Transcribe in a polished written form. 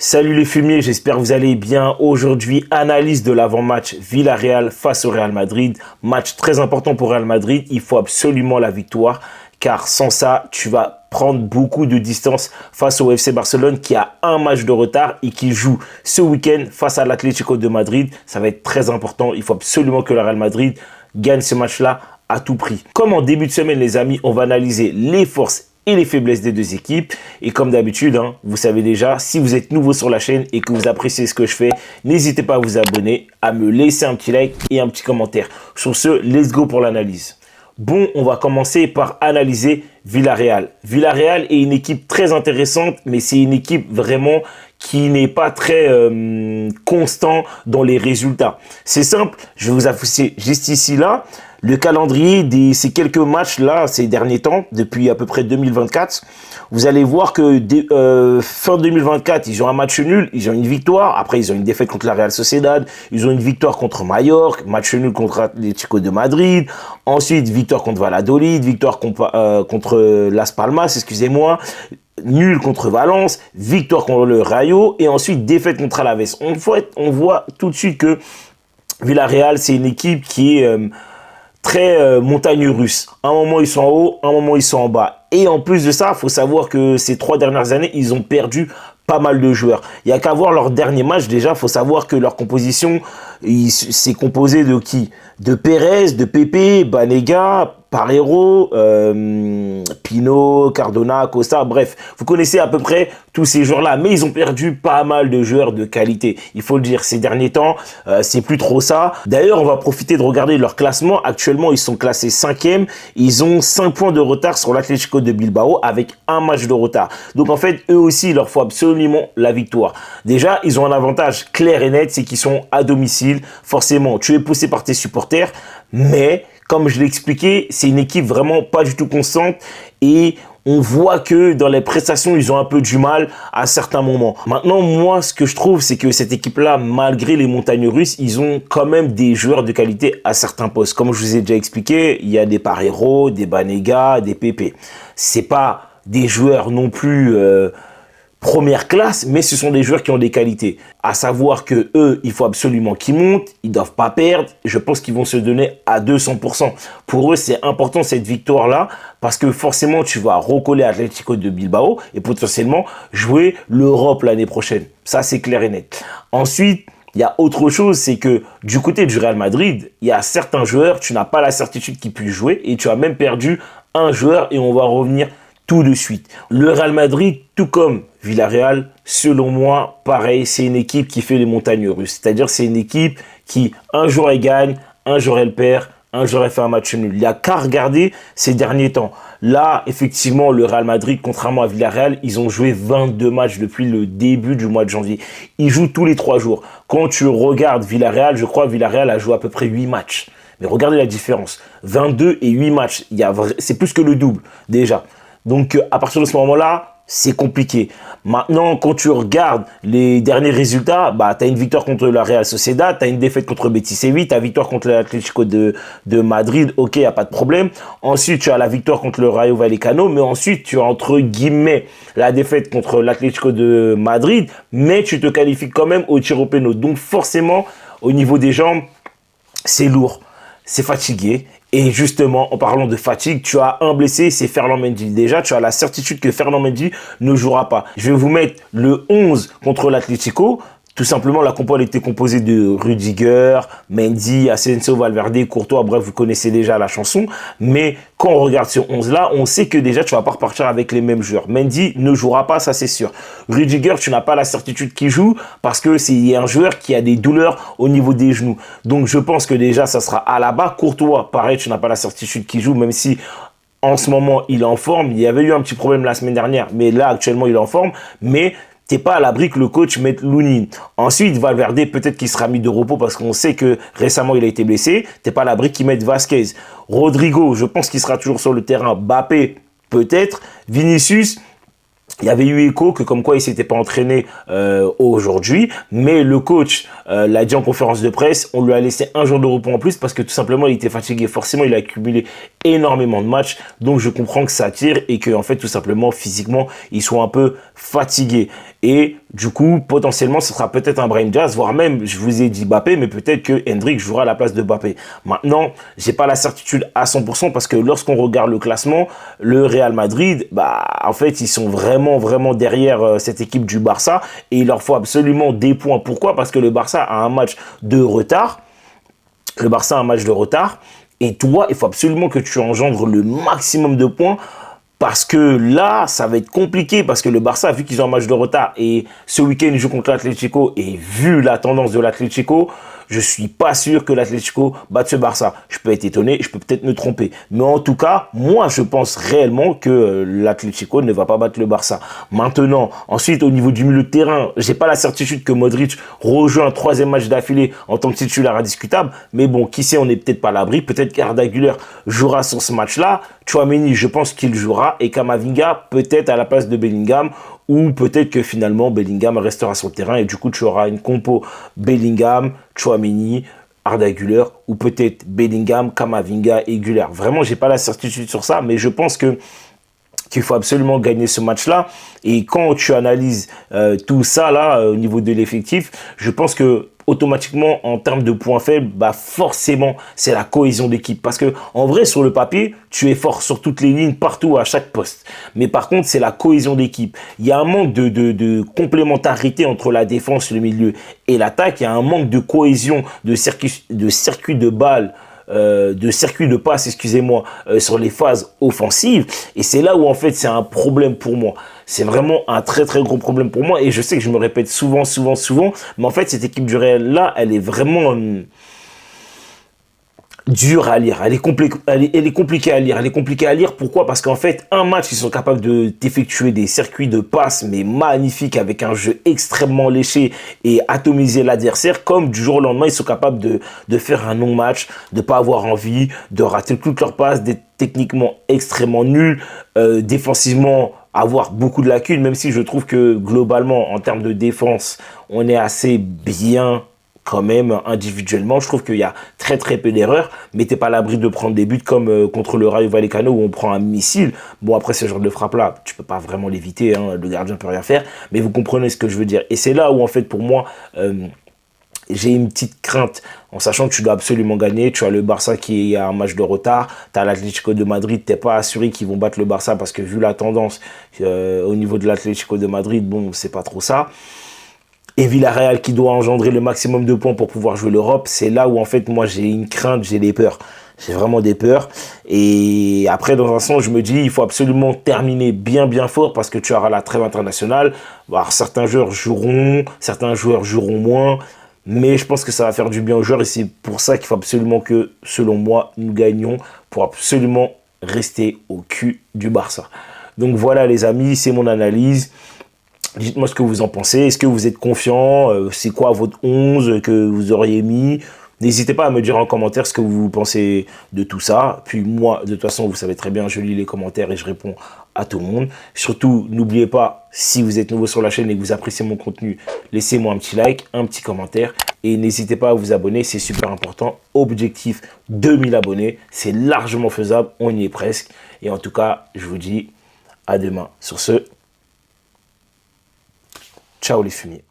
Salut les fumiers, j'espère que vous allez bien. Aujourd'hui, analyse de l'avant-match Villarreal face au Real Madrid. Match très important pour Real Madrid. Il faut absolument la victoire, car sans ça, tu vas prendre beaucoup de distance face au FC Barcelone qui a un match de retard et qui joue ce week-end face à l'Atlético de Madrid. Ça va être très important. Il faut absolument que le Real Madrid gagne ce match-là à tout prix. Comme en début de semaine, les amis, on va analyser les forces et les faiblesses des deux équipes. Et comme d'habitude, vous savez déjà, si vous êtes nouveau sur la chaîne et que vous appréciez ce que je fais, n'hésitez pas à vous abonner, à me laisser un petit like et un petit commentaire. Sur ce, let's go pour l'analyse. Bon, on va commencer par analyser Villarreal. Villarreal est une équipe très intéressante, mais c'est une équipe vraiment qui n'est pas très constant dans les résultats. C'est simple, je vais vous afficher juste ici, là, le calendrier de ces quelques matchs-là, ces derniers temps, depuis à peu près 2024. Vous allez voir que fin 2024, ils ont un match nul, ils ont une victoire. Après, ils ont une défaite contre la Real Sociedad. Ils ont une victoire contre Mallorca, match nul contre l'Atlético de Madrid. Ensuite, victoire contre Valladolid, victoire contre Las Palmas, excusez-moi. Nul contre Valence, victoire contre le Rayo. Et ensuite, défaite contre Alaves. On voit tout de suite que Villarreal, c'est une équipe qui est très montagne russe. Un moment, ils sont en haut, un moment, ils sont en bas. Et en plus de ça, il faut savoir que ces 3 dernières années, ils ont perdu pas mal de joueurs. Il n'y a qu'à voir leur dernier match. Déjà, il faut savoir que leur composition, c'est composé de qui? De Pérez, de Pepe, Banega, Parero, Pino, Cardona, Costa, bref. Vous connaissez à peu près tous ces joueurs-là. Mais ils ont perdu pas mal de joueurs de qualité. Il faut le dire, ces derniers temps, c'est plus trop ça. D'ailleurs, on va profiter de regarder leur classement. Actuellement, ils sont classés 5e. Ils ont 5 points de retard sur l'Atlético de Bilbao avec un match de retard. Donc, en fait, eux aussi, il leur faut absolument la victoire. Déjà, ils ont un avantage clair et net, c'est qu'ils sont à domicile. Forcément, tu es poussé par tes supporters, mais comme je l'ai expliqué, c'est une équipe vraiment pas du tout constante et on voit que dans les prestations, ils ont un peu du mal à certains moments. Maintenant, moi, ce que je trouve, c'est que cette équipe-là, malgré les montagnes russes, ils ont quand même des joueurs de qualité à certains postes. Comme je vous ai déjà expliqué, il y a des Parero, des Banega, des Pepe. C'est pas des joueurs non plus première classe, mais ce sont des joueurs qui ont des qualités. À savoir que eux, il faut absolument qu'ils montent, ils doivent pas perdre. Je pense qu'ils vont se donner à 200%. Pour eux, c'est important cette victoire-là, parce que forcément, tu vas recoller à Atlético de Bilbao et potentiellement jouer l'Europe l'année prochaine. Ça, c'est clair et net. Ensuite, il y a autre chose, c'est que du côté du Real Madrid, il y a certains joueurs, tu n'as pas la certitude qu'ils puissent jouer et tu as même perdu un joueur et on va revenir tout de suite. Le Real Madrid, tout comme Villarreal, selon moi, pareil, c'est une équipe qui fait les montagnes russes. C'est-à-dire, c'est une équipe qui, un jour, elle gagne, un jour, elle perd, un jour, elle fait un match nul. Il n'y a qu'à regarder ces derniers temps. Là, effectivement, le Real Madrid, contrairement à Villarreal, ils ont joué 22 matchs depuis le début du mois de janvier. Ils jouent tous les 3 jours. Quand tu regardes Villarreal, je crois que Villarreal a joué à peu près 8 matchs. Mais regardez la différence. 22 et 8 matchs. C'est plus que le double, déjà. Donc, à partir de ce moment-là, c'est compliqué. Maintenant, quand tu regardes les derniers résultats, tu as une victoire contre la Real Sociedad, tu as une défaite contre Betis Séville, tu as une victoire contre l'Atlético de Madrid, ok, il n'y a pas de problème. Ensuite, tu as la victoire contre le Rayo Vallecano, mais ensuite, tu as entre guillemets la défaite contre l'Atlético de Madrid, mais tu te qualifies quand même au tir au pénal. Donc, forcément, au niveau des jambes, c'est lourd, c'est fatigué. Et justement, en parlant de fatigue, tu as un blessé, c'est Ferland Mendy. Déjà, tu as la certitude que Ferland Mendy ne jouera pas. Je vais vous mettre le 11 contre l'Atlético. Tout simplement, la compo était composée de Rudiger, Mendy, Asensio, Valverde, Courtois. Bref, vous connaissez déjà la chanson. Mais quand on regarde ce 11-là, on sait que déjà, tu vas pas repartir avec les mêmes joueurs. Mendy ne jouera pas, ça c'est sûr. Rudiger, tu n'as pas la certitude qu'il joue parce que c'est un joueur qui a des douleurs au niveau des genoux. Donc, je pense que déjà, ça sera à la bas. Courtois, pareil, tu n'as pas la certitude qu'il joue, même si en ce moment, il est en forme. Il y avait eu un petit problème la semaine dernière, mais là, actuellement, il est en forme. Mais t'es pas à l'abri que le coach mette Lounine. Ensuite, Valverde, peut-être qu'il sera mis de repos parce qu'on sait que récemment, il a été blessé. T'es pas à l'abri qu'il mette Vasquez. Rodrigo, je pense qu'il sera toujours sur le terrain. Mbappé, peut-être. Vinicius, Il y avait eu écho que comme quoi il s'était pas entraîné aujourd'hui, mais le coach l'a dit en conférence de presse, on lui a laissé un jour de repos en plus parce que tout simplement il était fatigué. Forcément, il a accumulé énormément de matchs, donc je comprends que ça tire et que en fait tout simplement physiquement ils sont un peu fatigués. Et du coup, potentiellement, ce sera peut-être un Brahim Diaz, voire même, je vous ai dit Mbappé, mais peut-être que Hendrick jouera à la place de Mbappé. Maintenant, j'ai pas la certitude à 100% parce que lorsqu'on regarde le classement, le Real Madrid, bah, en fait, ils sont vraiment derrière cette équipe du Barça et il leur faut absolument des points. Pourquoi? Parce que le Barça a un match de retard. Le Barça a un match de retard. Et toi, il faut absolument que tu engendres le maximum de points parce que là, ça va être compliqué parce que le Barça, vu qu'ils ont un match de retard et ce week-end, ils jouent contre l'Atlético et vu la tendance de l'Atlético, je suis pas sûr que l'Atlético batte ce Barça. Je peux être étonné, je peux peut-être me tromper. Mais en tout cas, moi, je pense réellement que l'Atlético ne va pas battre le Barça. Maintenant, ensuite, au niveau du milieu de terrain, j'ai pas la certitude que Modric rejoue un troisième match d'affilée en tant que titulaire indiscutable. Mais bon, qui sait, on n'est peut-être pas à l'abri. Peut-être qu'Arda Güler jouera sur ce match-là. Tchouaméni, je pense qu'il jouera. Et Camavinga, peut-être à la place de Bellingham. Ou peut-être que finalement Bellingham restera sur le terrain et du coup tu auras une compo Bellingham, Tchouaméni, Arda Güler ou peut-être Bellingham, Camavinga et Güler. Vraiment, j'ai pas la certitude sur ça, mais je pense que qu'il faut absolument gagner ce match-là. Et quand tu analyses tout ça là au niveau de l'effectif, je pense que automatiquement en termes de points faibles, bah forcément c'est la cohésion d'équipe. Parce que en vrai sur le papier, tu es fort sur toutes les lignes, partout, à chaque poste. Mais par contre c'est la cohésion d'équipe. Il y a un manque de complémentarité entre la défense, le milieu et l'attaque. Il y a un manque de cohésion, de circuit de balles. De circuit de passe, excusez-moi, sur les phases offensives. Et c'est là où, en fait, c'est un problème pour moi. C'est vraiment un très gros problème pour moi. Et je sais que je me répète souvent. Mais en fait, cette équipe du Real-là, elle est vraiment dure à lire. Elle est compliquée à lire. Elle est compliquée à lire. Pourquoi? Parce qu'en fait, un match, ils sont capables d'effectuer des circuits de passe, mais magnifiques, avec un jeu extrêmement léché et atomiser l'adversaire. Comme du jour au lendemain, ils sont capables de faire un non-match, de pas avoir envie, de rater toutes leurs passes, d'être techniquement extrêmement nuls, défensivement avoir beaucoup de lacunes, même si je trouve que globalement, en termes de défense, on est assez bien quand même individuellement. Je trouve qu'il y a très peu d'erreurs, mais t'es pas à l'abri de prendre des buts comme contre le Rayo Vallecano où on prend un missile. Bon, après ce genre de frappe là, tu peux pas vraiment l'éviter, hein, le gardien peut rien faire, mais vous comprenez ce que je veux dire. Et c'est là où en fait pour moi j'ai une petite crainte, en sachant que tu dois absolument gagner. Tu as le Barça qui a un match de retard, tu as l'Atlético de Madrid, t'es pas assuré qu'ils vont battre le Barça parce que vu la tendance au niveau de l'Atlético de Madrid, bon, c'est pas trop ça. Et Villarreal qui doit engendrer le maximum de points pour pouvoir jouer l'Europe, c'est là où en fait moi j'ai une crainte, j'ai des peurs. J'ai vraiment des peurs. Et après, dans un sens, je me dis, il faut absolument terminer bien fort parce que tu auras la trêve internationale. Alors, certains joueurs joueront moins. Mais je pense que ça va faire du bien aux joueurs et c'est pour ça qu'il faut absolument que, selon moi, nous gagnions pour absolument rester au cul du Barça. Donc voilà les amis, c'est mon analyse. Dites-moi ce que vous en pensez. Est-ce que vous êtes confiant? C'est quoi votre 11 que vous auriez mis? N'hésitez pas à me dire en commentaire ce que vous pensez de tout ça. Puis moi, de toute façon, vous savez très bien, je lis les commentaires et je réponds à tout le monde. Surtout, n'oubliez pas, si vous êtes nouveau sur la chaîne et que vous appréciez mon contenu, laissez-moi un petit like, un petit commentaire. Et n'hésitez pas à vous abonner, c'est super important. Objectif 2000 abonnés, c'est largement faisable, on y est presque. Et en tout cas, je vous dis à demain. Sur ce, ciao les fumiers.